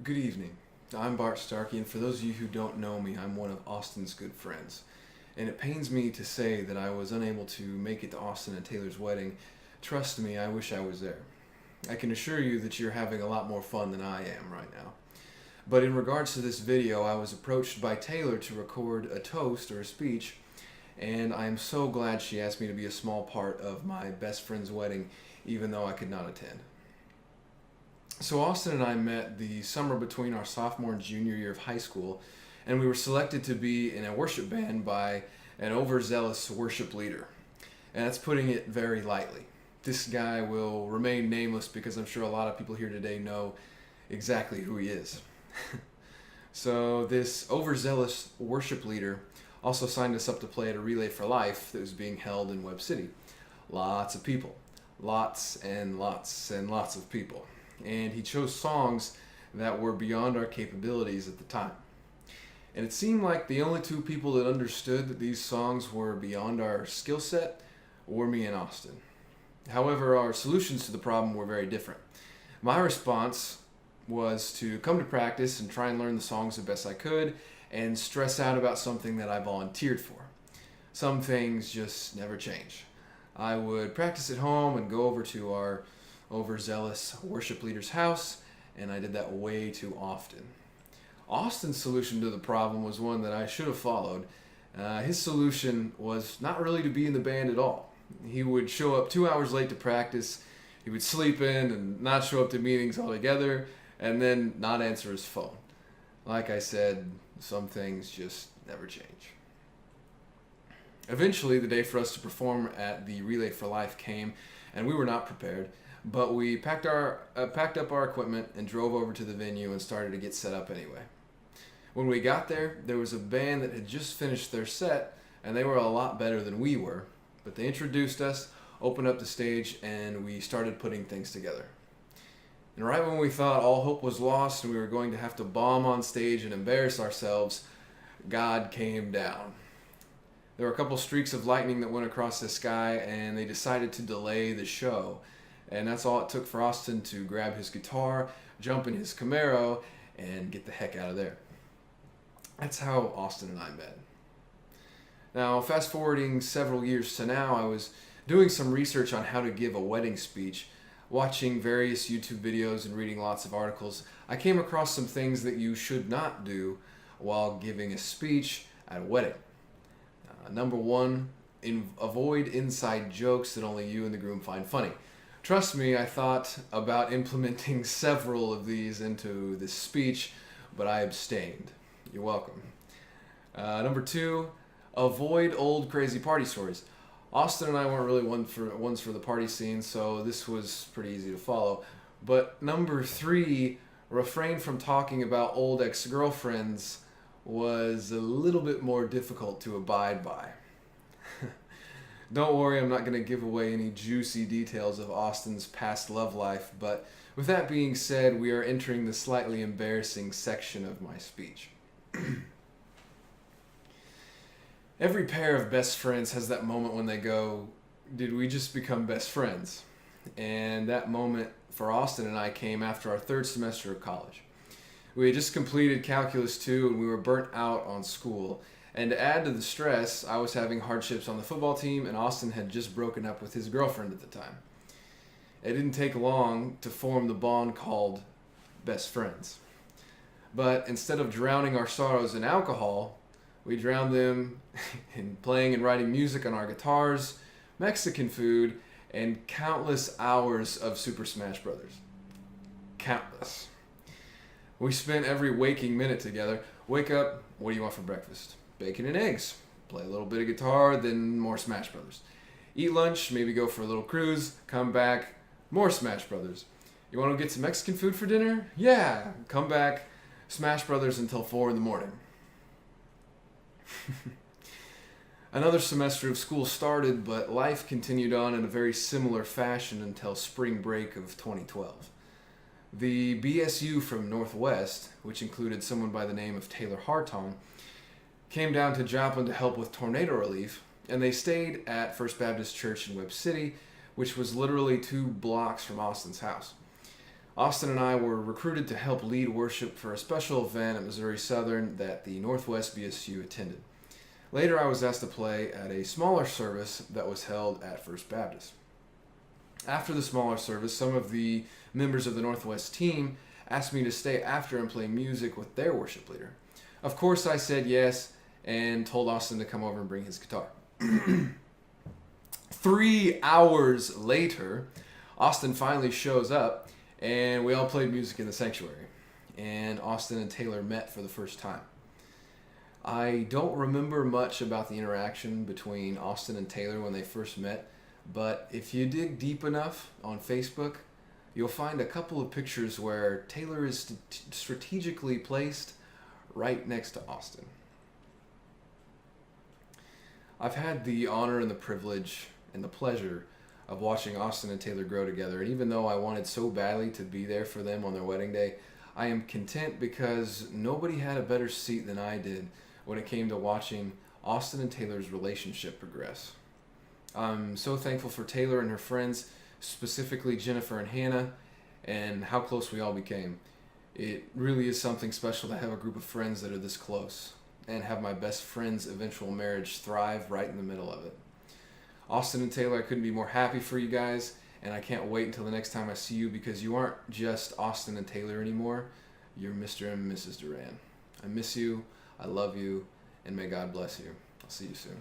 Good evening. I'm Bart Starkey, and for those of you who don't know me, I'm one of Austin's good friends. And it pains me to say that I was unable to make it to Austin and Taylor's wedding. Trust me, I wish I was there. I can assure you that you're having a lot more fun than I am right now. But in regards to this video, I was approached by Taylor to record a toast or a speech, and I am so glad she asked me to be a small part of my best friend's wedding, even though I could not attend. So Austin and I met the summer between our sophomore and junior year of high school, and we were selected to be in a worship band by an overzealous worship leader. And that's putting it very lightly. This guy will remain nameless because I'm sure a lot of people here today know exactly who he is. So this overzealous worship leader also signed us up to play at a Relay for Life that was being held in Webb City. Lots of people. Lots and lots and lots of people. And he chose songs that were beyond our capabilities at the time. And it seemed like the only two people that understood that these songs were beyond our skill set were me and Austin. However, our solutions to the problem were very different. My response was to come to practice and try and learn the songs the best I could and stress out about something that I volunteered for. Some things just never change. I would practice at home and go over to our overzealous worship leader's house, and I did that way too often. Austin's solution to the problem was one that I should have followed. His solution was not really to be in the band at all. He would show up 2 hours late to practice, he would sleep in and not show up to meetings altogether, and then not answer his phone. Like I said, some things just never change. Eventually, the day for us to perform at the Relay for Life came, and we were not prepared. But we packed up our equipment and drove over to the venue and started to get set up anyway. When we got there, there was a band that had just finished their set, and they were a lot better than we were. But they introduced us, opened up the stage, and we started putting things together. And right when we thought all hope was lost and we were going to have to bomb on stage and embarrass ourselves, God came down. There were a couple streaks of lightning that went across the sky, and they decided to delay the show. And that's all it took for Austin to grab his guitar, jump in his Camaro, and get the heck out of there. That's how Austin and I met. Now, fast forwarding several years to now, I was doing some research on how to give a wedding speech, watching various YouTube videos and reading lots of articles. I came across some things that you should not do while giving a speech at a wedding. Number one, avoid inside jokes that only you and the groom find funny. Trust me, I thought about implementing several of these into this speech, but I abstained. You're welcome. Number two, avoid old crazy party stories. Austin and I weren't really ones for the party scene, so this was pretty easy to follow. But number three, refrain from talking about old ex-girlfriends was a little bit more difficult to abide by. Don't worry, I'm not going to give away any juicy details of Austin's past love life, but with that being said, we are entering the slightly embarrassing section of my speech. Every pair of best friends has that moment when they go, did we just become best friends? And that moment for Austin and I came after our third semester of college. We had just completed Calculus 2 and we were burnt out on school. And to add to the stress, I was having hardships on the football team, and Austin had just broken up with his girlfriend at the time. It didn't take long to form the bond called best friends. But instead of drowning our sorrows in alcohol, we drowned them in playing and writing music on our guitars, Mexican food, and countless hours of Super Smash Brothers. Countless. We spent every waking minute together. Wake up, what do you want for breakfast? Bacon and eggs. Play a little bit of guitar, then more Smash Brothers. Eat lunch, maybe go for a little cruise, come back, more Smash Brothers. You want to get some Mexican food for dinner? Yeah, come back, Smash Brothers until 4 in the morning. Another semester of school started, but life continued on in a very similar fashion until spring break of 2012. The BSU from Northwest, which included someone by the name of Taylor Hartong, came down to Joplin to help with tornado relief, and they stayed at First Baptist Church in Webb City, which was literally 2 blocks from Austin's house. Austin and I were recruited to help lead worship for a special event at Missouri Southern that the Northwest BSU attended. Later, I was asked to play at a smaller service that was held at First Baptist. After the smaller service, some of the members of the Northwest team asked me to stay after and play music with their worship leader. Of course, I said yes and told Austin to come over and bring his guitar. 3 hours later, Austin finally shows up and we all played music in the sanctuary. And Austin and Taylor met for the first time. I don't remember much about the interaction between Austin and Taylor when they first met, but if you dig deep enough on Facebook, you'll find a couple of pictures where Taylor is strategically placed right next to Austin. I've had the honor and the privilege and the pleasure of watching Austin and Taylor grow together, and even though I wanted so badly to be there for them on their wedding day, I am content because nobody had a better seat than I did when it came to watching Austin and Taylor's relationship progress. I'm so thankful for Taylor and her friends, specifically Jennifer and Hannah, and how close we all became. It really is something special to have a group of friends that are this close and have my best friend's eventual marriage thrive right in the middle of it. Austin and Taylor, I couldn't be more happy for you guys, and I can't wait until the next time I see you because you aren't just Austin and Taylor anymore. You're Mr. and Mrs. Duran. I miss you, I love you, and may God bless you. I'll see you soon.